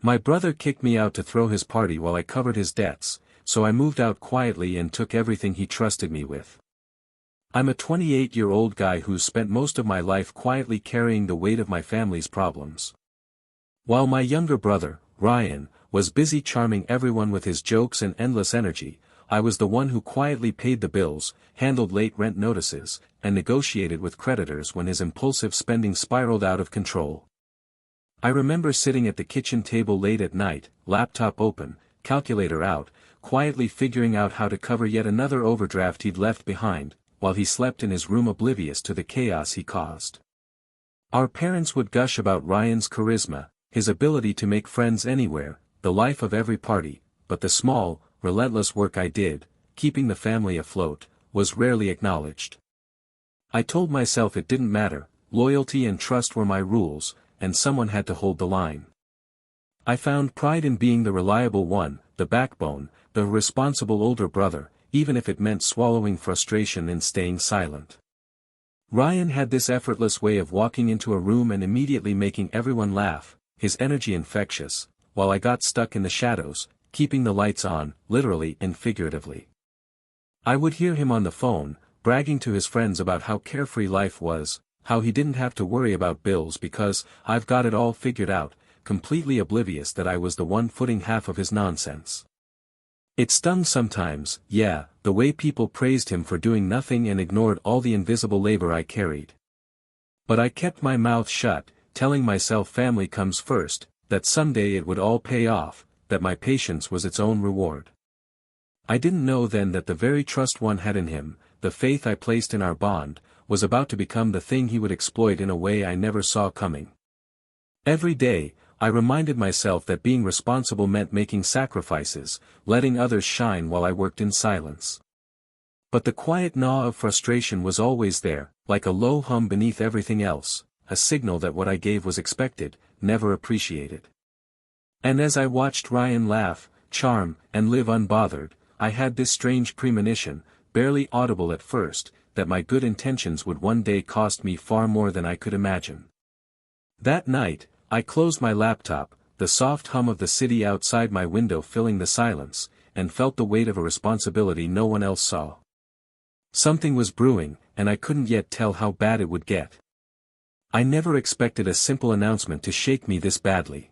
My brother kicked me out to throw his party while I covered his debts, so I moved out quietly and took everything he trusted me with. I'm a 28-year-old guy who's spent most of my life quietly carrying the weight of my family's problems. While my younger brother, Ryan, was busy charming everyone with his jokes and endless energy, I was the one who quietly paid the bills, handled late rent notices, and negotiated with creditors when his impulsive spending spiraled out of control. I remember sitting at the kitchen table late at night, laptop open, calculator out, quietly figuring out how to cover yet another overdraft he'd left behind, while he slept in his room oblivious to the chaos he caused. Our parents would gush about Ryan's charisma, his ability to make friends anywhere, the life of every party, but the small, relentless work I did, keeping the family afloat, was rarely acknowledged. I told myself it didn't matter, loyalty and trust were my rules, and someone had to hold the line. I found pride in being the reliable one, the backbone, the responsible older brother, even if it meant swallowing frustration and staying silent. Ryan had this effortless way of walking into a room and immediately making everyone laugh, his energy infectious, while I got stuck in the shadows, keeping the lights on, literally and figuratively. I would hear him on the phone, bragging to his friends about how carefree life was, how he didn't have to worry about bills because I've got it all figured out, completely oblivious that I was the one footing half of his nonsense. It stung sometimes, yeah, the way people praised him for doing nothing and ignored all the invisible labor I carried. But I kept my mouth shut, telling myself family comes first, that someday it would all pay off, that my patience was its own reward. I didn't know then that the very trust one had in him, the faith I placed in our bond, was about to become the thing he would exploit in a way I never saw coming. Every day, I reminded myself that being responsible meant making sacrifices, letting others shine while I worked in silence. But the quiet gnaw of frustration was always there, like a low hum beneath everything else, a signal that what I gave was expected, never appreciated. And as I watched Ryan laugh, charm, and live unbothered, I had this strange premonition, barely audible at first, that my good intentions would one day cost me far more than I could imagine. That night, I closed my laptop, the soft hum of the city outside my window filling the silence, and felt the weight of a responsibility no one else saw. Something was brewing, and I couldn't yet tell how bad it would get. I never expected a simple announcement to shake me this badly.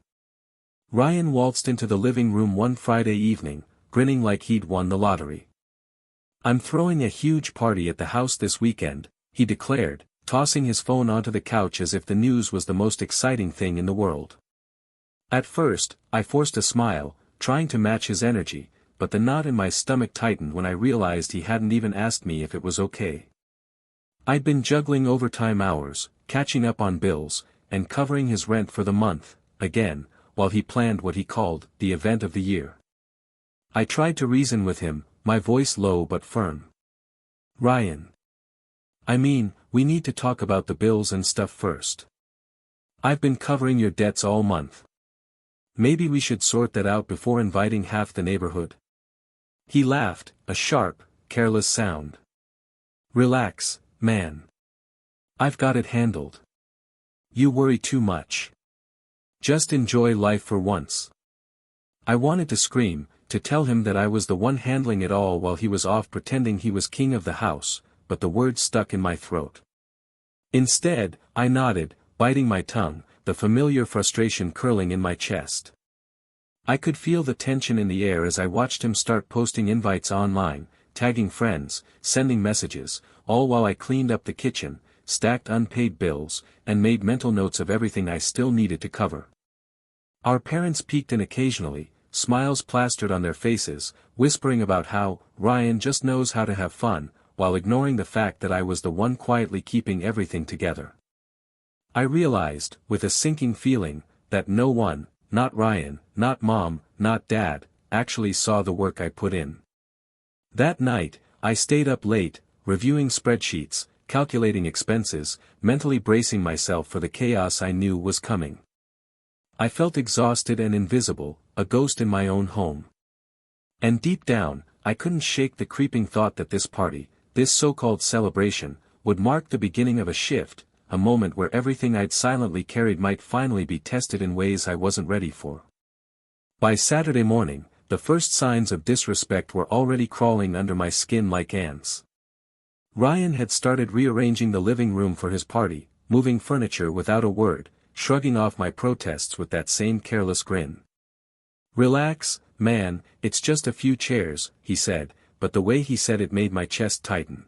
Ryan waltzed into the living room one Friday evening, grinning like he'd won the lottery. "I'm throwing a huge party at the house this weekend," he declared, tossing his phone onto the couch as if the news was the most exciting thing in the world. At first, I forced a smile, trying to match his energy, but the knot in my stomach tightened when I realized he hadn't even asked me if it was okay. I'd been juggling overtime hours, catching up on bills, and covering his rent for the month, again, while he planned what he called the event of the year. I tried to reason with him, my voice low but firm. "Ryan. We need to talk about the bills and stuff first. I've been covering your debts all month. Maybe we should sort that out before inviting half the neighborhood." He laughed, a sharp, careless sound. "Relax, man. I've got it handled. You worry too much. Just enjoy life for once." I wanted to scream, to tell him that I was the one handling it all while he was off pretending he was king of the house, but the words stuck in my throat. Instead, I nodded, biting my tongue, the familiar frustration curling in my chest. I could feel the tension in the air as I watched him start posting invites online, tagging friends, sending messages, all while I cleaned up the kitchen, stacked unpaid bills, and made mental notes of everything I still needed to cover. Our parents peeked in occasionally, smiles plastered on their faces, whispering about how Ryan just knows how to have fun, while ignoring the fact that I was the one quietly keeping everything together. I realized, with a sinking feeling, that no one, not Ryan, not Mom, not Dad, actually saw the work I put in. That night, I stayed up late, reviewing spreadsheets, calculating expenses, mentally bracing myself for the chaos I knew was coming. I felt exhausted and invisible, a ghost in my own home. And deep down, I couldn't shake the creeping thought that this party, this so-called celebration, would mark the beginning of a shift, a moment where everything I'd silently carried might finally be tested in ways I wasn't ready for. By Saturday morning, the first signs of disrespect were already crawling under my skin like ants. Ryan had started rearranging the living room for his party, moving furniture without a word, shrugging off my protests with that same careless grin. "Relax, man, it's just a few chairs," he said, but the way he said it made my chest tighten.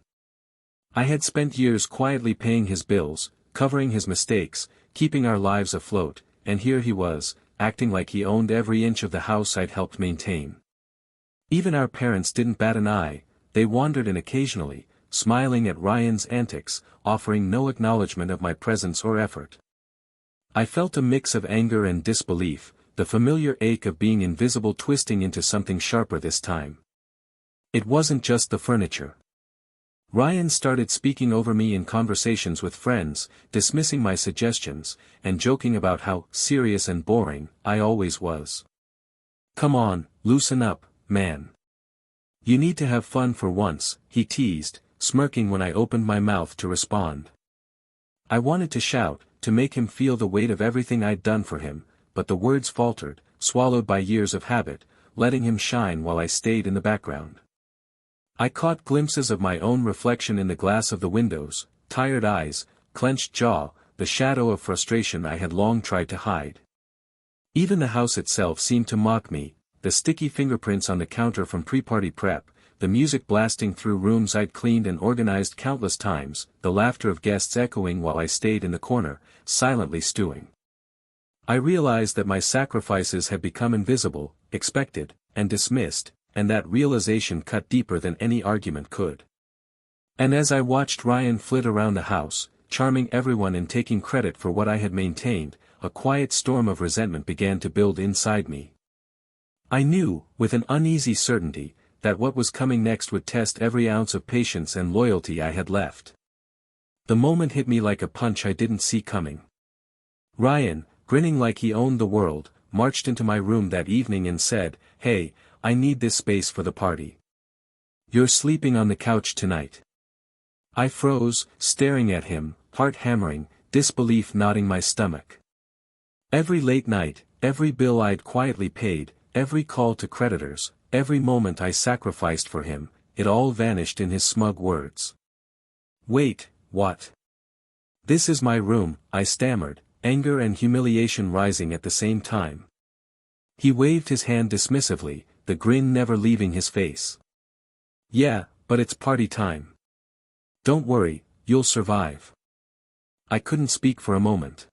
I had spent years quietly paying his bills, covering his mistakes, keeping our lives afloat, and here he was, acting like he owned every inch of the house I'd helped maintain. Even our parents didn't bat an eye, they wandered in occasionally, smiling at Ryan's antics, offering no acknowledgement of my presence or effort. I felt a mix of anger and disbelief, the familiar ache of being invisible twisting into something sharper this time. It wasn't just the furniture. Ryan started speaking over me in conversations with friends, dismissing my suggestions, and joking about how serious and boring I always was. "Come on, loosen up, man. You need to have fun for once," he teased, smirking when I opened my mouth to respond. I wanted to shout, to make him feel the weight of everything I'd done for him, but the words faltered, swallowed by years of habit, letting him shine while I stayed in the background. I caught glimpses of my own reflection in the glass of the windows, tired eyes, clenched jaw, the shadow of frustration I had long tried to hide. Even the house itself seemed to mock me, the sticky fingerprints on the counter from pre-party prep, the music blasting through rooms I'd cleaned and organized countless times, the laughter of guests echoing while I stayed in the corner, silently stewing. I realized that my sacrifices had become invisible, expected, and dismissed, and that realization cut deeper than any argument could. And as I watched Ryan flit around the house, charming everyone and taking credit for what I had maintained, a quiet storm of resentment began to build inside me. I knew, with an uneasy certainty, that what was coming next would test every ounce of patience and loyalty I had left. The moment hit me like a punch I didn't see coming. Ryan, grinning like he owned the world, marched into my room that evening and said, "Hey, I need this space for the party. You're sleeping on the couch tonight." I froze, staring at him, heart hammering, disbelief knotting my stomach. Every late night, every bill I'd quietly paid, every call to creditors, every moment I sacrificed for him, it all vanished in his smug words. "Wait, what?" "This is my room," I stammered, anger and humiliation rising at the same time. He waved his hand dismissively, the grin never leaving his face. "Yeah, but it's party time. Don't worry, you'll survive." I couldn't speak for a moment.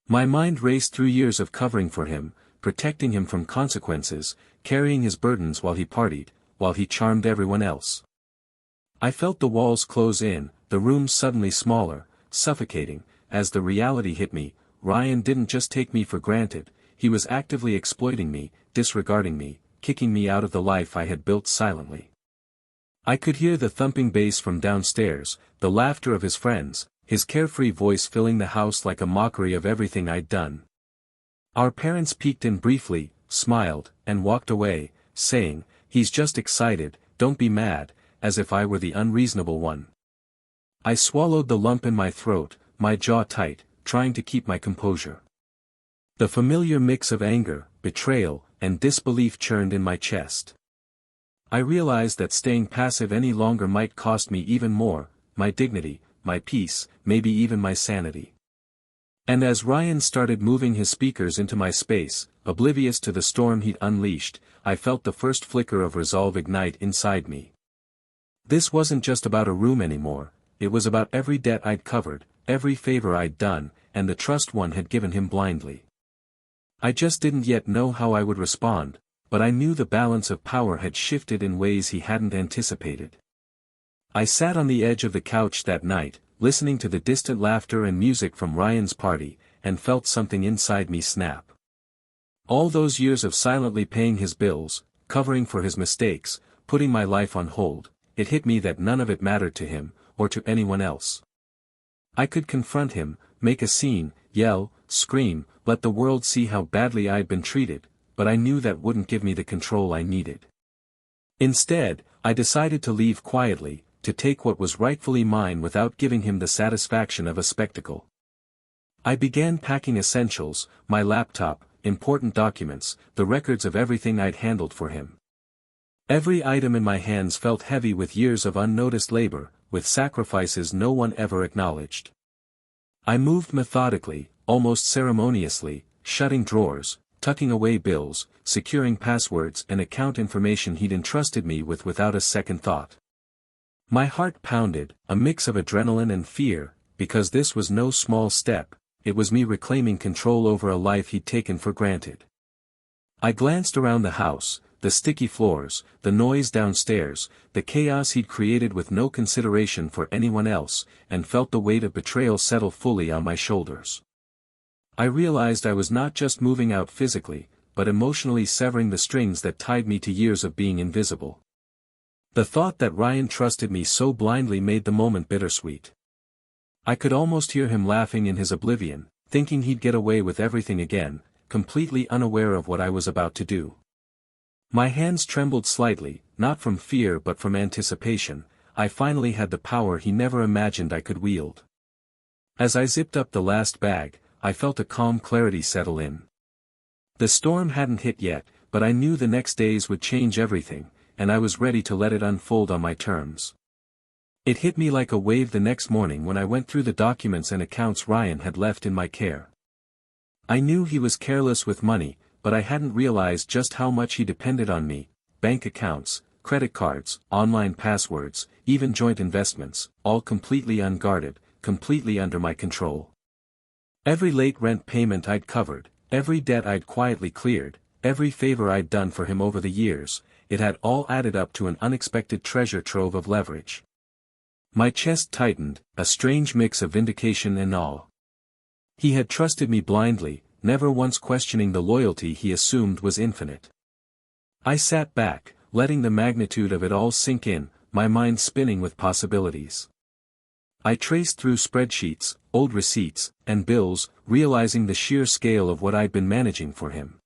My mind raced through years of covering for him, protecting him from consequences, carrying his burdens while he partied, while he charmed everyone else. I felt the walls close in, the room suddenly smaller, suffocating. As the reality hit me, Ryan didn't just take me for granted, he was actively exploiting me, disregarding me, kicking me out of the life I had built silently. I could hear the thumping bass from downstairs, the laughter of his friends, his carefree voice filling the house like a mockery of everything I'd done. Our parents peeked in briefly, smiled, and walked away, saying, "He's just excited, don't be mad," as if I were the unreasonable one. I swallowed the lump in my throat, my jaw tight, trying to keep my composure. The familiar mix of anger, betrayal, and disbelief churned in my chest. I realized that staying passive any longer might cost me even more, my dignity, my peace, maybe even my sanity. And as Ryan started moving his speakers into my space, oblivious to the storm he'd unleashed, I felt the first flicker of resolve ignite inside me. This wasn't just about a room anymore, it was about every debt I'd covered, every favor I'd done, and the trust one had given him blindly. I just didn't yet know how I would respond, but I knew the balance of power had shifted in ways he hadn't anticipated. I sat on the edge of the couch that night, listening to the distant laughter and music from Ryan's party, and felt something inside me snap. All those years of silently paying his bills, covering for his mistakes, putting my life on hold, it hit me that none of it mattered to him, or to anyone else. I could confront him, make a scene, yell, scream, let the world see how badly I'd been treated, but I knew that wouldn't give me the control I needed. Instead, I decided to leave quietly, to take what was rightfully mine without giving him the satisfaction of a spectacle. I began packing essentials, my laptop, important documents, the records of everything I'd handled for him. Every item in my hands felt heavy with years of unnoticed labor, with sacrifices no one ever acknowledged. I moved methodically, almost ceremoniously, shutting drawers, tucking away bills, securing passwords and account information he'd entrusted me with without a second thought. My heart pounded, a mix of adrenaline and fear, because this was no small step, it was me reclaiming control over a life he'd taken for granted. I glanced around the house, the sticky floors, the noise downstairs, the chaos he'd created with no consideration for anyone else, and felt the weight of betrayal settle fully on my shoulders. I realized I was not just moving out physically, but emotionally severing the strings that tied me to years of being invisible. The thought that Ryan trusted me so blindly made the moment bittersweet. I could almost hear him laughing in his oblivion, thinking he'd get away with everything again, completely unaware of what I was about to do. My hands trembled slightly, not from fear but from anticipation. I finally had the power he never imagined I could wield. As I zipped up the last bag, I felt a calm clarity settle in. The storm hadn't hit yet, but I knew the next days would change everything, and I was ready to let it unfold on my terms. It hit me like a wave the next morning when I went through the documents and accounts Ryan had left in my care. I knew he was careless with money, but I hadn't realized just how much he depended on me: bank accounts, credit cards, online passwords, even joint investments, all completely unguarded, completely under my control. Every late rent payment I'd covered, every debt I'd quietly cleared, every favor I'd done for him over the years, it had all added up to an unexpected treasure trove of leverage. My chest tightened, a strange mix of vindication and awe. He had trusted me blindly, never once questioning the loyalty he assumed was infinite. I sat back, letting the magnitude of it all sink in, my mind spinning with possibilities. I traced through spreadsheets, old receipts, and bills, realizing the sheer scale of what I'd been managing for him.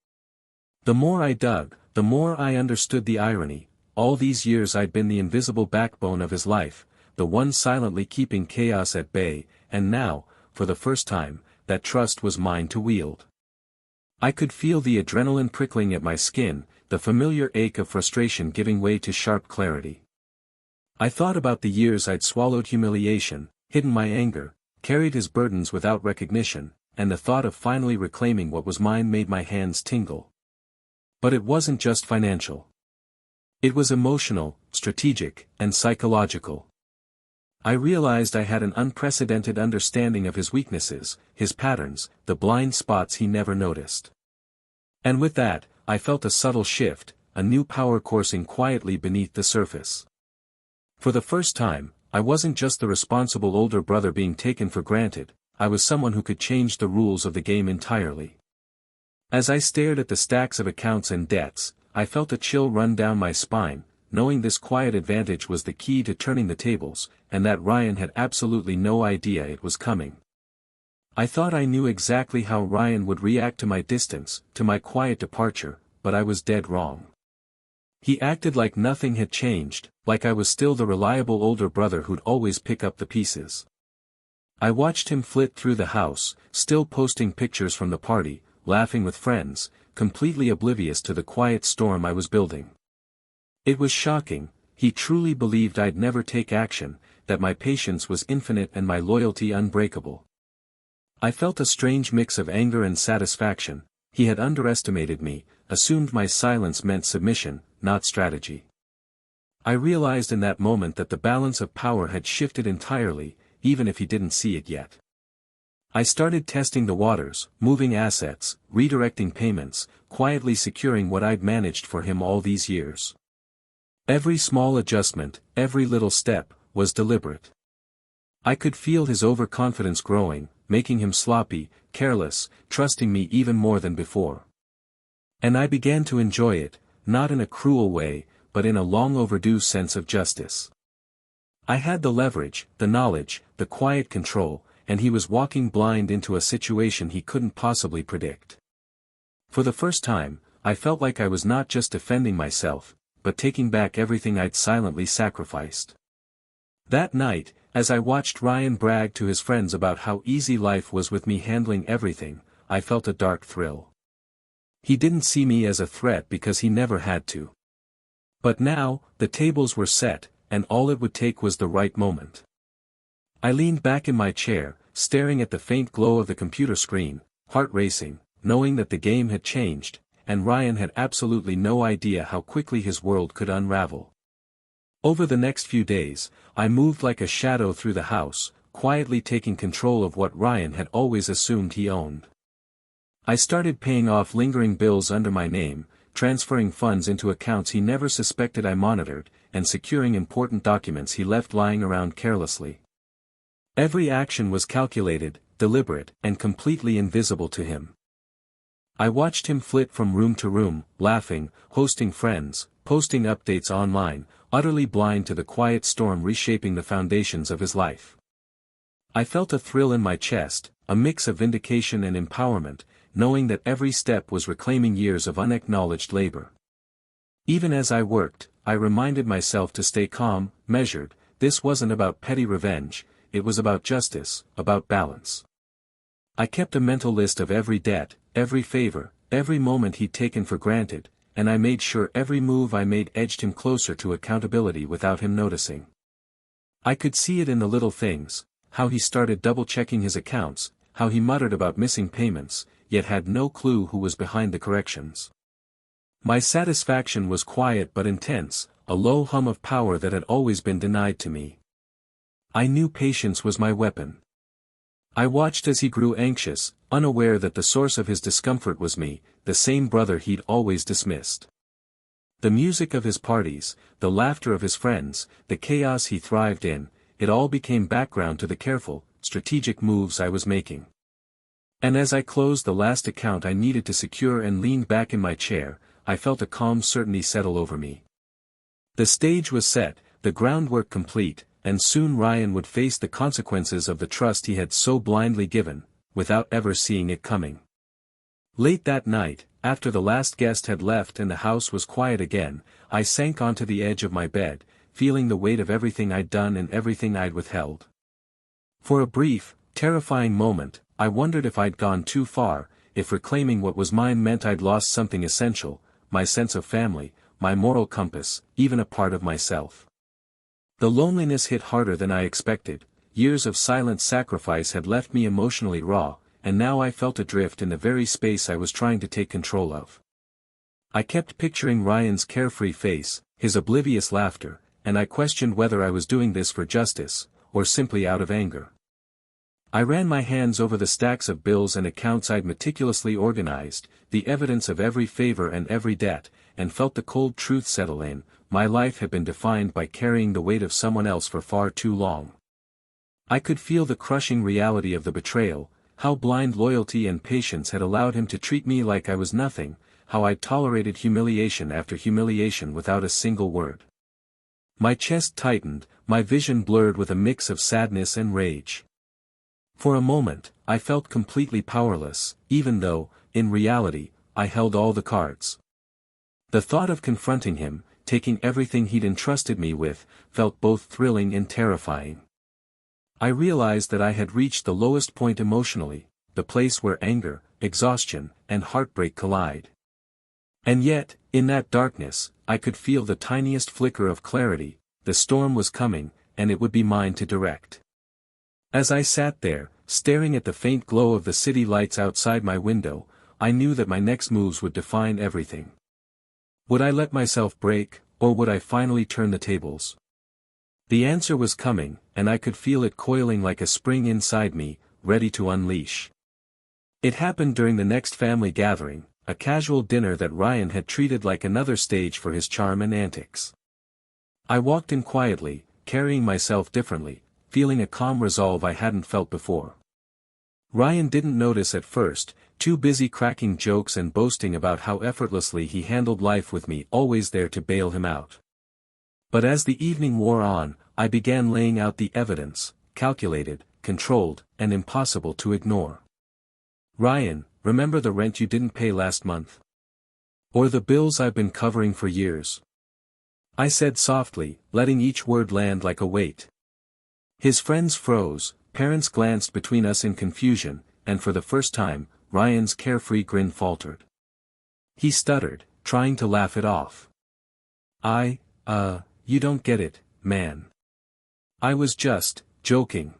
The more I dug, the more I understood the irony. All these years I'd been the invisible backbone of his life, the one silently keeping chaos at bay, and now, for the first time, that trust was mine to wield. I could feel the adrenaline prickling at my skin, the familiar ache of frustration giving way to sharp clarity. I thought about the years I'd swallowed humiliation, hidden my anger, carried his burdens without recognition, and the thought of finally reclaiming what was mine made my hands tingle. But it wasn't just financial. It was emotional, strategic, and psychological. I realized I had an unprecedented understanding of his weaknesses, his patterns, the blind spots he never noticed. And with that, I felt a subtle shift, a new power coursing quietly beneath the surface. For the first time, I wasn't just the responsible older brother being taken for granted, I was someone who could change the rules of the game entirely. As I stared at the stacks of accounts and debts, I felt a chill run down my spine, knowing this quiet advantage was the key to turning the tables, and that Ryan had absolutely no idea it was coming. I thought I knew exactly how Ryan would react to my distance, to my quiet departure, but I was dead wrong. He acted like nothing had changed, like I was still the reliable older brother who'd always pick up the pieces. I watched him flit through the house, still posting pictures from the party, laughing with friends, completely oblivious to the quiet storm I was building. It was shocking. He truly believed I'd never take action, that my patience was infinite and my loyalty unbreakable. I felt a strange mix of anger and satisfaction. He had underestimated me, assumed my silence meant submission, not strategy. I realized in that moment that the balance of power had shifted entirely, even if he didn't see it yet. I started testing the waters, moving assets, redirecting payments, quietly securing what I'd managed for him all these years. Every small adjustment, every little step, was deliberate. I could feel his overconfidence growing, making him sloppy, careless, trusting me even more than before. And I began to enjoy it, not in a cruel way, but in a long overdue sense of justice. I had the leverage, the knowledge, the quiet control, and he was walking blind into a situation he couldn't possibly predict. For the first time, I felt like I was not just defending myself, but taking back everything I'd silently sacrificed. That night, as I watched Ryan brag to his friends about how easy life was with me handling everything, I felt a dark thrill. He didn't see me as a threat because he never had to. But now, the tables were set, and all it would take was the right moment. I leaned back in my chair, staring at the faint glow of the computer screen, heart racing, knowing that the game had changed, and Ryan had absolutely no idea how quickly his world could unravel. Over the next few days, I moved like a shadow through the house, quietly taking control of what Ryan had always assumed he owned. I started paying off lingering bills under my name, transferring funds into accounts he never suspected I monitored, and securing important documents he left lying around carelessly. Every action was calculated, deliberate, and completely invisible to him. I watched him flit from room to room, laughing, hosting friends, posting updates online, utterly blind to the quiet storm reshaping the foundations of his life. I felt a thrill in my chest, a mix of vindication and empowerment, knowing that every step was reclaiming years of unacknowledged labor. Even as I worked, I reminded myself to stay calm, measured. This wasn't about petty revenge, it was about justice, about balance. I kept a mental list of every debt, every favor, every moment he'd taken for granted, and I made sure every move I made edged him closer to accountability without him noticing. I could see it in the little things, how he started double-checking his accounts, how he muttered about missing payments, yet had no clue who was behind the corrections. My satisfaction was quiet but intense, a low hum of power that had always been denied to me. I knew patience was my weapon. I watched as he grew anxious, unaware that the source of his discomfort was me, the same brother he'd always dismissed. The music of his parties, the laughter of his friends, the chaos he thrived in, it all became background to the careful, strategic moves I was making. And as I closed the last account I needed to secure and leaned back in my chair, I felt a calm certainty settle over me. The stage was set, the groundwork complete, and soon Ryan would face the consequences of the trust he had so blindly given, without ever seeing it coming. Late that night, after the last guest had left and the house was quiet again, I sank onto the edge of my bed, feeling the weight of everything I'd done and everything I'd withheld. For a brief, terrifying moment, I wondered if I'd gone too far, if reclaiming what was mine meant I'd lost something essential, my sense of family, my moral compass, even a part of myself. The loneliness hit harder than I expected. Years of silent sacrifice had left me emotionally raw, and now I felt adrift in the very space I was trying to take control of. I kept picturing Ryan's carefree face, his oblivious laughter, and I questioned whether I was doing this for justice, or simply out of anger. I ran my hands over the stacks of bills and accounts I'd meticulously organized, the evidence of every favor and every debt, and felt the cold truth settle in. My life had been defined by carrying the weight of someone else for far too long. I could feel the crushing reality of the betrayal, how blind loyalty and patience had allowed him to treat me like I was nothing, how I'd tolerated humiliation after humiliation without a single word. My chest tightened, my vision blurred with a mix of sadness and rage. For a moment, I felt completely powerless, even though, in reality, I held all the cards. The thought of confronting him, taking everything he'd entrusted me with, felt both thrilling and terrifying. I realized that I had reached the lowest point emotionally, the place where anger, exhaustion, and heartbreak collide. And yet, in that darkness, I could feel the tiniest flicker of clarity. The storm was coming, and it would be mine to direct. As I sat there, staring at the faint glow of the city lights outside my window, I knew that my next moves would define everything. Would I let myself break, or would I finally turn the tables? The answer was coming, and I could feel it coiling like a spring inside me, ready to unleash. It happened during the next family gathering, a casual dinner that Ryan had treated like another stage for his charm and antics. I walked in quietly, carrying myself differently, feeling a calm resolve I hadn't felt before. Ryan didn't notice at first, too busy cracking jokes and boasting about how effortlessly he handled life with me always there to bail him out. But as the evening wore on, I began laying out the evidence, calculated, controlled, and impossible to ignore. Ryan, remember the rent you didn't pay last month? Or the bills I've been covering for years? I said softly, letting each word land like a weight. His friends froze, parents glanced between us in confusion, and for the first time, Ryan's carefree grin faltered. He stuttered, trying to laugh it off. You don't get it, man. I was just joking.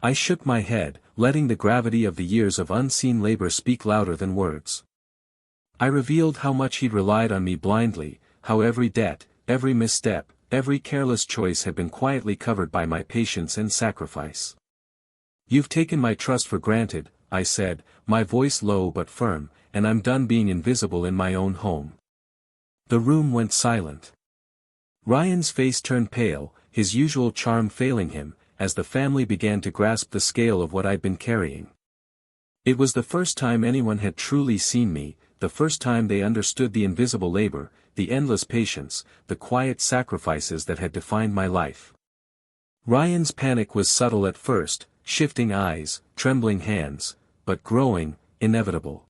I shook my head, letting the gravity of the years of unseen labor speak louder than words. I revealed how much he'd relied on me blindly, how every debt, every misstep, every careless choice had been quietly covered by my patience and sacrifice. You've taken my trust for granted, I said, my voice low but firm, and I'm done being invisible in my own home. The room went silent. Ryan's face turned pale, his usual charm failing him, as the family began to grasp the scale of what I'd been carrying. It was the first time anyone had truly seen me, the first time they understood the invisible labor, the endless patience, the quiet sacrifices that had defined my life. Ryan's panic was subtle at first, shifting eyes, trembling hands, but growing, inevitable.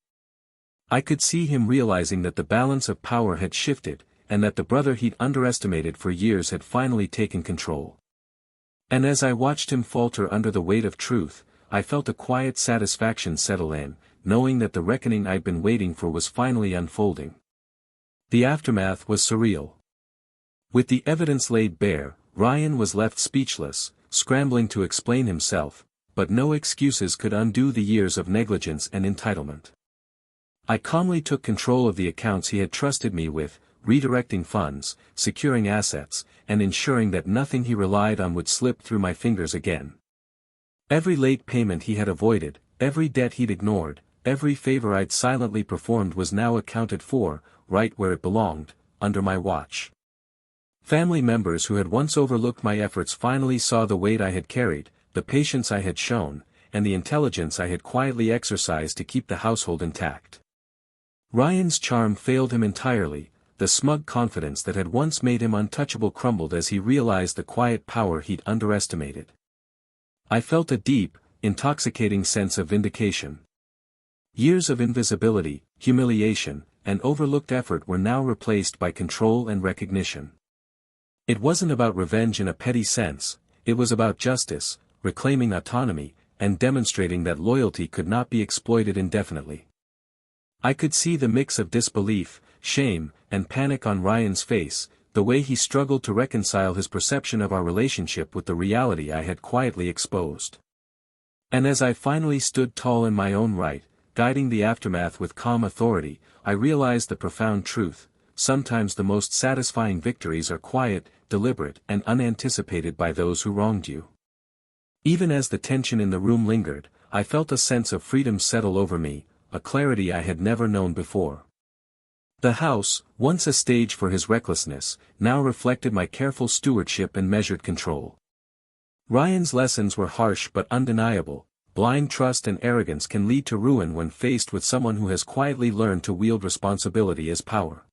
I could see him realizing that the balance of power had shifted, and that the brother he'd underestimated for years had finally taken control. And as I watched him falter under the weight of truth, I felt a quiet satisfaction settle in, knowing that the reckoning I'd been waiting for was finally unfolding. The aftermath was surreal. With the evidence laid bare, Ryan was left speechless, scrambling to explain himself, but no excuses could undo the years of negligence and entitlement. I calmly took control of the accounts he had trusted me with, redirecting funds, securing assets, and ensuring that nothing he relied on would slip through my fingers again. Every late payment he had avoided, every debt he'd ignored, every favor I'd silently performed was now accounted for, right where it belonged, under my watch. Family members who had once overlooked my efforts finally saw the weight I had carried, the patience I had shown, and the intelligence I had quietly exercised to keep the household intact. Ryan's charm failed him entirely, the smug confidence that had once made him untouchable crumbled as he realized the quiet power he'd underestimated. I felt a deep, intoxicating sense of vindication. Years of invisibility, humiliation, and overlooked effort were now replaced by control and recognition. It wasn't about revenge in a petty sense, it was about justice, reclaiming autonomy, and demonstrating that loyalty could not be exploited indefinitely. I could see the mix of disbelief, shame, and panic on Ryan's face, the way he struggled to reconcile his perception of our relationship with the reality I had quietly exposed. And as I finally stood tall in my own right, guiding the aftermath with calm authority, I realized the profound truth: sometimes the most satisfying victories are quiet, deliberate, and unanticipated by those who wronged you. Even as the tension in the room lingered, I felt a sense of freedom settle over me, a clarity I had never known before. The house, once a stage for his recklessness, now reflected my careful stewardship and measured control. Ryan's lessons were harsh but undeniable: blind trust and arrogance can lead to ruin when faced with someone who has quietly learned to wield responsibility as power.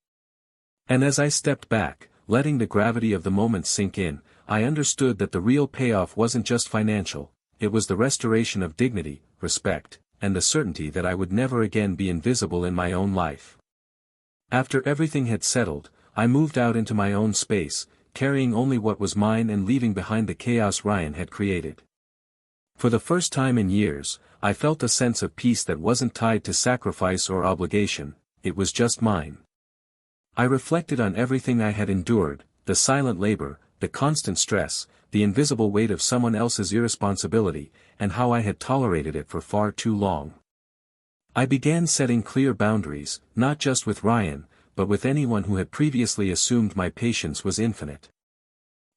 And as I stepped back, letting the gravity of the moment sink in, I understood that the real payoff wasn't just financial, it was the restoration of dignity, respect, and the certainty that I would never again be invisible in my own life. After everything had settled, I moved out into my own space, carrying only what was mine and leaving behind the chaos Ryan had created. For the first time in years, I felt a sense of peace that wasn't tied to sacrifice or obligation, it was just mine. I reflected on everything I had endured, the silent labor, the constant stress, the invisible weight of someone else's irresponsibility, and how I had tolerated it for far too long. I began setting clear boundaries, not just with Ryan, but with anyone who had previously assumed my patience was infinite.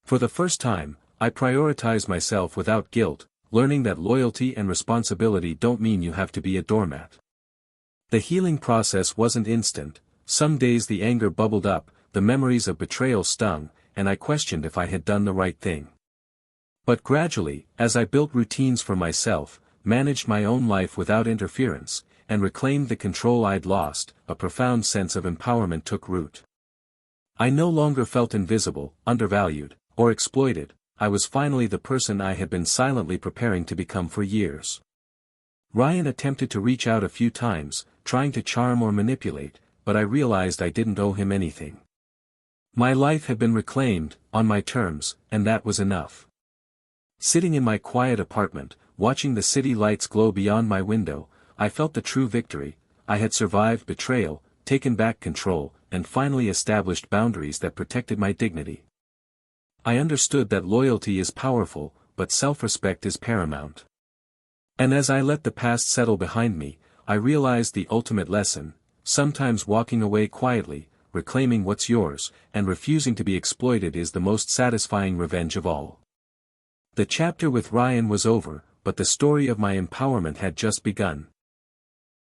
For the first time, I prioritized myself without guilt, learning that loyalty and responsibility don't mean you have to be a doormat. The healing process wasn't instant. Some days the anger bubbled up, the memories of betrayal stung, and I questioned if I had done the right thing. But gradually, as I built routines for myself, managed my own life without interference, and reclaimed the control I'd lost, a profound sense of empowerment took root. I no longer felt invisible, undervalued, or exploited. I was finally the person I had been silently preparing to become for years. Ryan attempted to reach out a few times, trying to charm or manipulate, but I realized I didn't owe him anything. My life had been reclaimed, on my terms, and that was enough. Sitting in my quiet apartment, watching the city lights glow beyond my window, I felt the true victory. I had survived betrayal, taken back control, and finally established boundaries that protected my dignity. I understood that loyalty is powerful, but self-respect is paramount. And as I let the past settle behind me, I realized the ultimate lesson: sometimes walking away quietly, reclaiming what's yours, and refusing to be exploited is the most satisfying revenge of all. The chapter with Ryan was over, but the story of my empowerment had just begun.